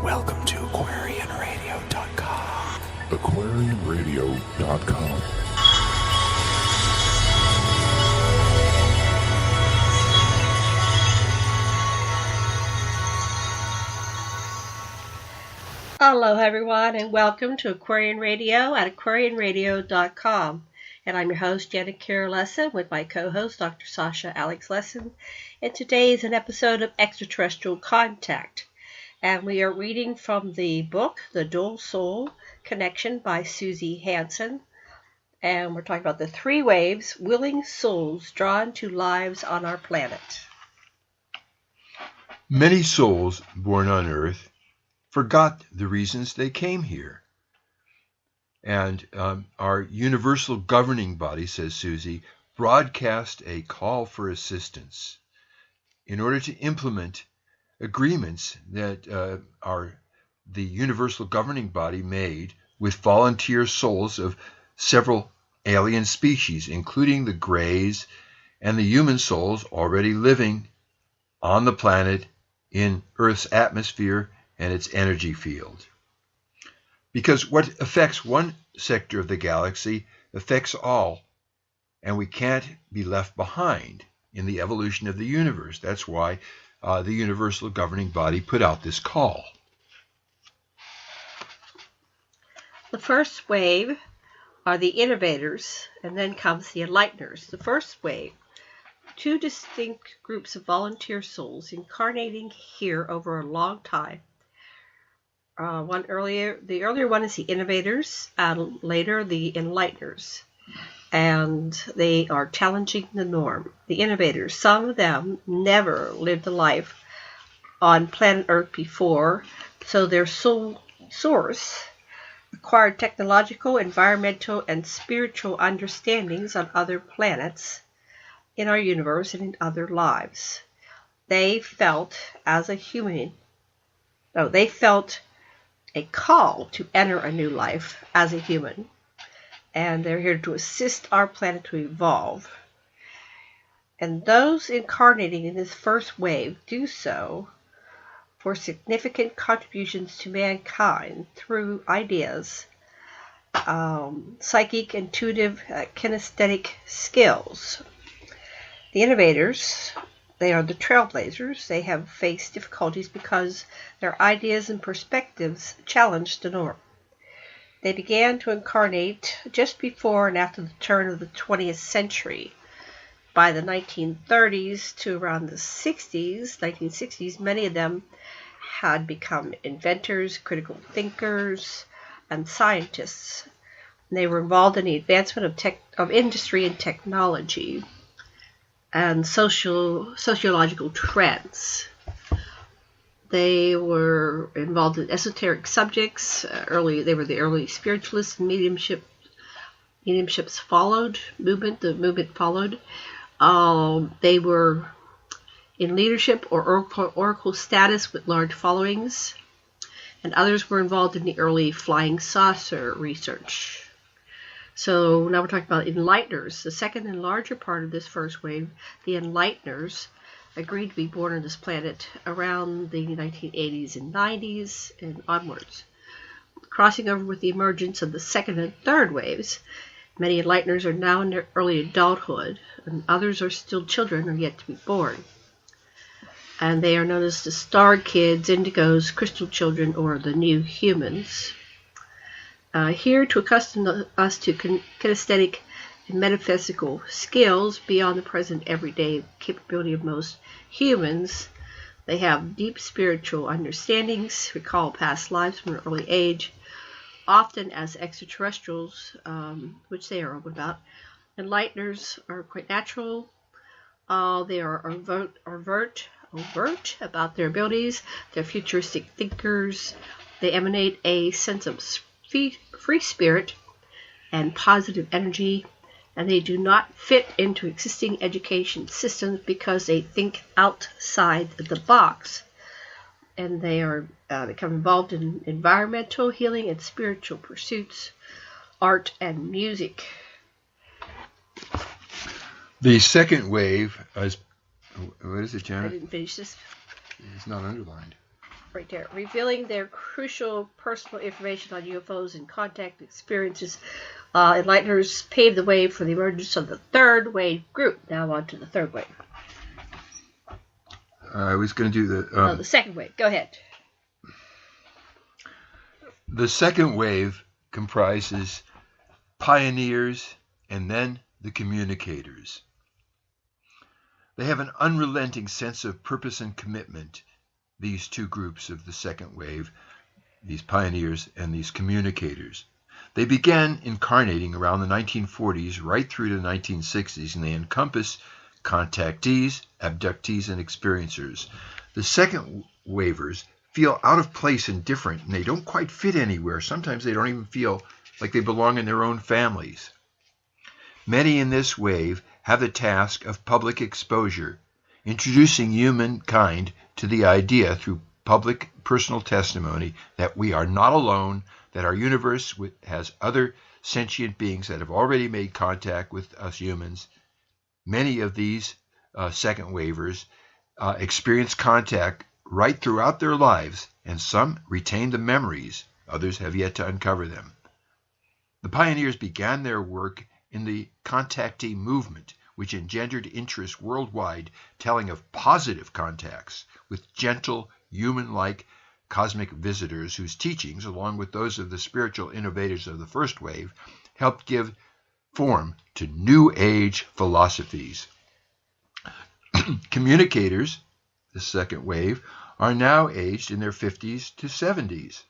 Welcome to AquarianRadio.com. AquarianRadio.com. Hello, everyone, and welcome to Aquarian Radio at aquarianradio.com. And I'm your host, Janet Kira Lesson, with my co-host, Dr. Sasha Alex Lesson. And today is an episode of Extraterrestrial Contact. And we are reading from the book, The Dual Soul Connection by Suzy Hansen. And we're talking about the three waves, willing souls drawn to lives on our planet. Many souls born on Earth forgot the reasons they came here. And our universal governing body, says Suzy, broadcast a call for assistance in order to implement agreements that the universal governing body made with volunteer souls of several alien species, including the Greys and the human souls already living on the planet in Earth's atmosphere and its energy field. Because what affects one sector of the galaxy affects all, and we can't be left behind in the evolution of the universe. That's why the universal governing body put out this call. The first wave are the innovators, and then comes the enlighteners. The first wave, two distinct groups of volunteer souls incarnating here over a long time. The earlier one is the innovators, and later the enlighteners, and they are challenging the norm. The innovators, some of them never lived a life on planet Earth before, so their soul source acquired technological, environmental, and spiritual understandings on other planets in our universe and in other lives. They felt a call to enter a new life as a human, and they're here to assist our planet to evolve. And those incarnating in this first wave do so for significant contributions to mankind through ideas, psychic, intuitive, kinesthetic skills. The innovators, they are the trailblazers. They have faced difficulties because their ideas and perspectives challenged the norm. They began to incarnate just before and after the turn of the 20th century. By the 1930s to around the 1960s, many of them had become inventors, critical thinkers, and scientists. And they were involved in the advancement of industry and technology and sociological trends. They were involved in esoteric subjects. They were the early spiritualists and mediumships followed. The movement followed. They were in leadership or oracle status with large followings, and others were involved in the early flying saucer research. So now we're talking about enlighteners. The second and larger part of this first wave, the enlighteners, agreed to be born on this planet around the 1980s and 90s and onwards. Crossing over with the emergence of the second and third waves, many enlighteners are now in their early adulthood, and others are still children or yet to be born. And they are known as the star kids, indigos, crystal children, or the new humans. Here to accustom us to kinesthetic and metaphysical skills beyond the present everyday capability of most humans. They have deep spiritual understandings, recall past lives from an early age, often as extraterrestrials, which they are open about. Enlighteners are quite natural. They are overt about their abilities. They're futuristic thinkers. They emanate a sense of free spirit and positive energy, and they do not fit into existing education systems because they think outside the box, and they are become involved in environmental healing and spiritual pursuits. art and music. The second wave is, what is it, I Janet? didn't finish this. It's not underlined. Right there. Revealing their crucial personal information on UFOs and contact experiences. Enlighteners paved the way for the emergence of the third wave group. Now on to the third wave. I was going to do the... the second wave. Go ahead. The second wave comprises pioneers and then the communicators. They have an unrelenting sense of purpose and commitment, these two groups of the second wave, these pioneers and these communicators. They began incarnating around the 1940s right through to the 1960s, and they encompass contactees, abductees, and experiencers. The second wavers feel out of place and different, and they don't quite fit anywhere. Sometimes they don't even feel like they belong in their own families. Many in this wave have the task of public exposure, introducing humankind to the idea through public personal testimony that we are not alone, that our universe has other sentient beings that have already made contact with us humans. Many of these second wavers experience contact right throughout their lives, and some retain the memories. Others have yet to uncover them. The pioneers began their work in the contactee movement, which engendered interest worldwide, telling of positive contacts with gentle, human-like cosmic visitors whose teachings, along with those of the spiritual innovators of the first wave, helped give form to New Age philosophies. Communicators, the second wave, are now aged in their 50s to 70s.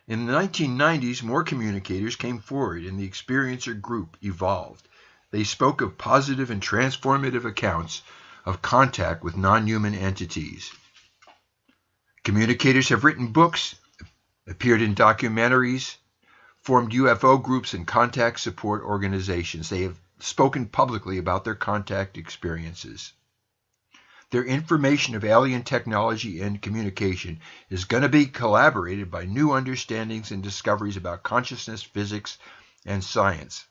In the 1990s, more communicators came forward and the experiencer group evolved. They spoke of positive and transformative accounts of contact with non-human entities. Communicators have written books, appeared in documentaries, formed UFO groups and contact support organizations. They have spoken publicly about their contact experiences. Their information of alien technology and communication is going to be collaborated by new understandings and discoveries about consciousness, physics, and science.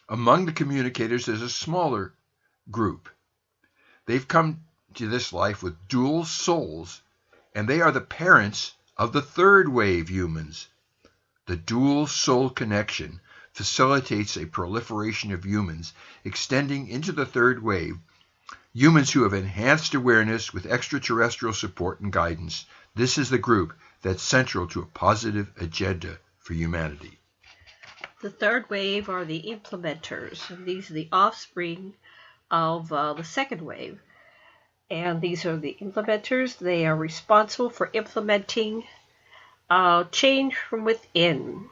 Among the communicators is a smaller group. They've come to this life with dual souls, and they are the parents of the third wave humans. The dual soul connection facilitates a proliferation of humans extending into the third wave, humans who have enhanced awareness with extraterrestrial support and guidance. This is the group that's central to a positive agenda for humanity. The third wave are the implementers, and these are the offspring of the second wave. And these are the implementers. They are responsible for implementing change from within.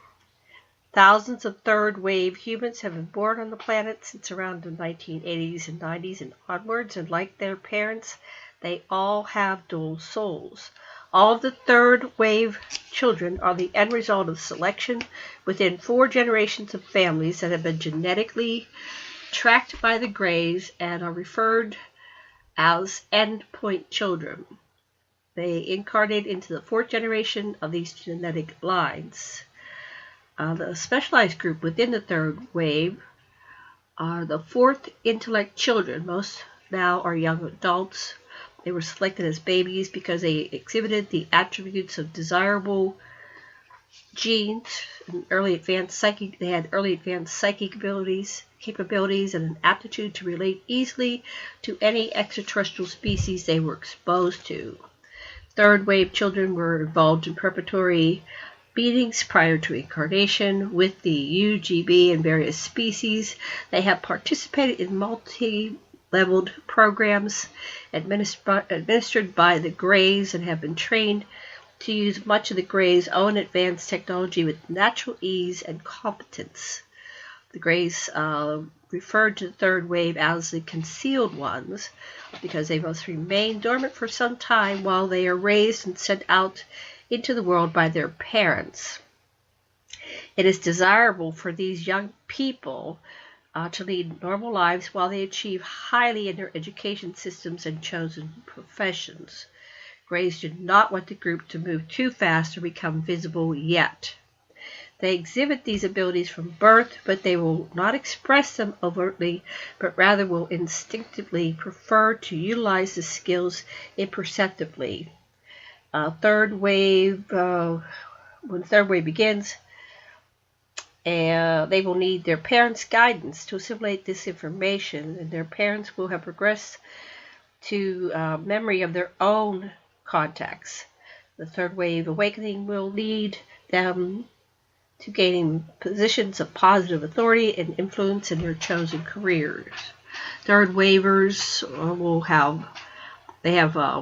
Thousands of third wave humans have been born on the planet since around the 1980s and 90s and onwards, and like their parents, they all have dual souls. All of the third wave children are the end result of selection within 4 generations of families that have been genetically tracked by the Greys and are referred as endpoint children. They incarnate into the 4th generation of these genetic lines. The specialized group within the third wave are the 4th intellect children. Most now are young adults. They were selected as babies because they exhibited the attributes of desirable genes and early advanced psychic. They had early advanced psychic capabilities, and an aptitude to relate easily to any extraterrestrial species they were exposed to. Third wave children were involved in preparatory meetings prior to incarnation with the UGB and various species. They have participated in multi-leveled programs administered by the Greys and have been trained to use much of the Greys' own advanced technology with natural ease and competence. The Greys referred to the third wave as the concealed ones because they must remain dormant for some time while they are raised and sent out into the world by their parents. It is desirable for these young people to lead normal lives while they achieve highly in their education systems and chosen professions. Greys do not want the group to move too fast or become visible yet. They exhibit these abilities from birth, but they will not express them overtly, but rather will instinctively prefer to utilize the skills imperceptibly. When the third wave begins, they will need their parents' guidance to assimilate this information, and their parents will have progressed to memory of their own contacts. The third wave awakening will lead them to gaining positions of positive authority and influence in their chosen careers. Third wavers have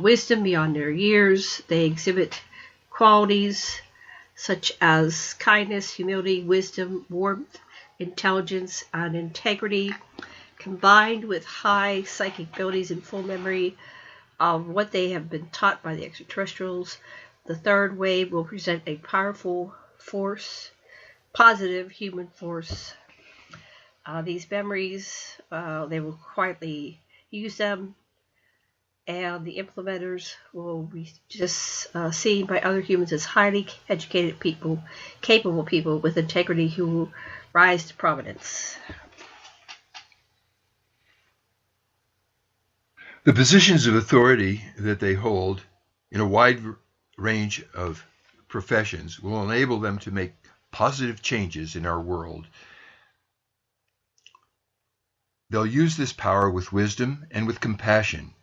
wisdom beyond their years. They exhibit qualities such as kindness, humility, wisdom, warmth, intelligence, and integrity, combined with high psychic abilities and full memory of what they have been taught by the extraterrestrials. The third wave will present a powerful force, positive human force. These memories, they will quietly use them, and the implementers will be just seen by other humans as highly educated people, capable people with integrity who will rise to prominence. The positions of authority that they hold in a wide range of professions will enable them to make positive changes in our world. They'll use this power with wisdom and with compassion.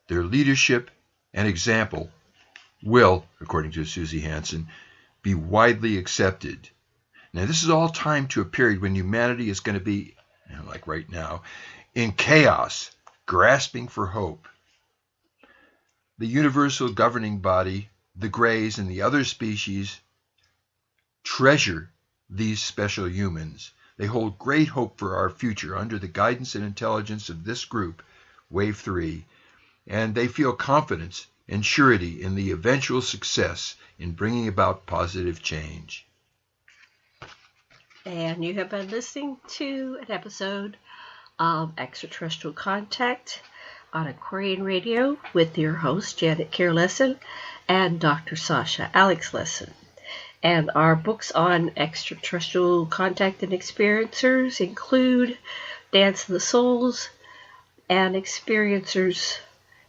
Their leadership and example will, according to Suzy Hansen, be widely accepted. Now, this is all timed to a period when humanity is going to be, like right now, in chaos, grasping for hope. The universal governing body, the Greys and the other species, treasure these special humans. They hold great hope for our future under the guidance and intelligence of this group, Wave 3, and they feel confidence and surety in the eventual success in bringing about positive change. And you have been listening to an episode of Extraterrestrial Contact on Aquarian Radio with your host, Janet Kerr Lesson, and Dr. Sasha Alex Lesson. And our books on extraterrestrial contact and experiencers include Dance of the Souls and Experiencers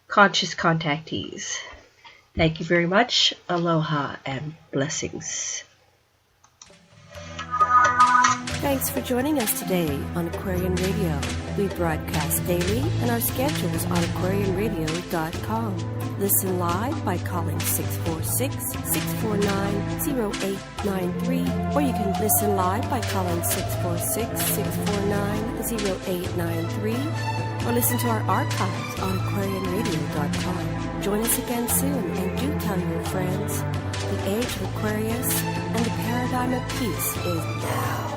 Conscious Contactees. Thank you very much. Aloha and blessings. Thanks for joining us today on Aquarian Radio. We broadcast daily, and our schedule is on aquarianradio.com. Listen live by calling 646-649-0893, or you can listen live by calling 646-649-0893, or listen to our archives on aquarianradio.com. Join us again soon, and do tell your friends. The age of Aquarius and the paradigm of peace is now.